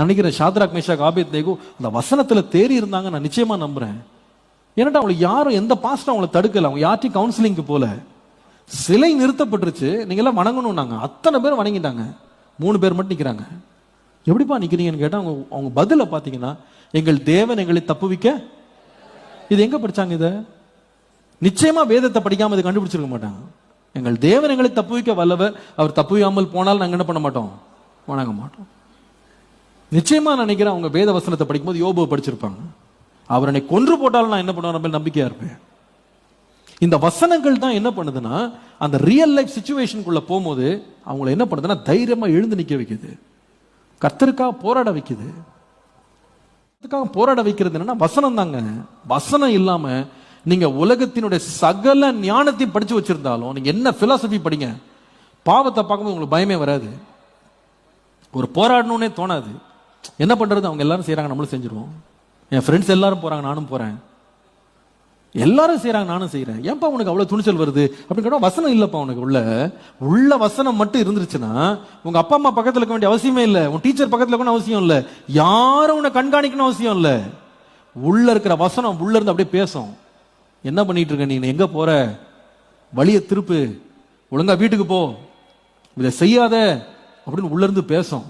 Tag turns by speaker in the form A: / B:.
A: நினைக்கிறேன் Shadrach Meshach Abednego அந்த வசனத்துல தேறி இருந்தாங்க, நான் நிச்சயமா நம்புறேன். ஏன்னா அவங்களுக்கு யாரும் எந்த பாஸ்டும் அவங்களை தடுக்கல, அவங்க யார்ட்டையும் கவுன்சிலிங்க்கு போல. சிலை நிறுத்தப்பட்டுருச்சு, நீங்க எல்லாம் வணங்கணும்னாங்க, அத்தனை பேர் வணங்கிட்டாங்க, 3 பேர் மட்டும் நிக்கிறாங்க. எப்படிப்பா நிக்கிறீங்கன்னு கேட்டா அவங்க பதில பாத்தீங்கன்னா, எங்கள் தேவன் எங்களை தப்புவிக்க. இது எங்க படிச்சாங்க? இத நிச்சயமா வேதத்தை படிக்காம இதை கண்டுபிடிச்சிருக்க மாட்டாங்க. எங்கள் தேவன் எங்களை தப்புவிக்க வல்லவர், அவர் தப்புவியாமல் போனால் நாங்க என்ன பண்ண மாட்டோம், வணங்க மாட்டோம். நிச்சயமா நினைக்கிறேன் அவங்க வேத வசனத்தை படிக்கும்போது யோபுவை படிச்சிருப்பாங்க. அவர் என்னை கொன்று போட்டாலும் நான் என்ன பண்ணுவேன், நம்பிக்கையா இருப்பேன். இந்த வசனங்கள் தான் என்ன பண்ணுதுன்னா, அந்த ரியல் லைஃப் சிச்சுவேஷனுக்குள்ள போகும்போது அவங்களை என்ன பண்ணுதுன்னா தைரியமா எழுந்து நிக்க வைக்குது, கர்த்தருக்காக போராட வைக்குது. போராட வைக்கிறது என்னன்னா வசனம் தாங்க. வசனம் இல்லாம நீங்க உலகத்தினுடைய சகல ஞானத்தையும் படிச்சு வச்சிருந்தாலும், நீங்க என்ன பிலாசபி படிங்க, பாவத்தை பார்க்கும்போது உங்களுக்கு பயமே வராது, ஒரு போராடணும்னே தோணாது. என்ன பண்றது, அவங்க எல்லாரும் செய்யறாங்க, நம்மளும் செஞ்சிருவோம். என் ஃப்ரெண்ட்ஸ் எல்லாரும் போறாங்க, நானும் போறேன். எல்லாரும் செய்யறாங்க, நானும் செய்யறேன். ஏன்பா உனக்கு அவ்வளவு துணிச்சல் வருது அப்படின்னு கேட்டா, வசனம் இல்லப்பா உனக்கு. உள்ள வசனம் மட்டும் இருந்துருச்சுன்னா உங்க அப்பா அம்மா பக்கத்துல இருக்க வேண்டிய அவசியமே இல்லை, உன் டீச்சர் பக்கத்துல இருக்கணும் அவசியம் இல்லை, யாரும் உன்னை கண்காணிக்கணும் அவசியம் இல்லை. உள்ள இருக்கிற வசனம் உள்ள இருந்து அப்படியே பேசும். என்ன பண்ணிட்டு இருக்க நீ, எங்க போற, வழியை திருப்பு, ஒழுங்கா வீட்டுக்கு போ, இதை செய்யாத அப்படின்னு உள்ள இருந்து பேசும்.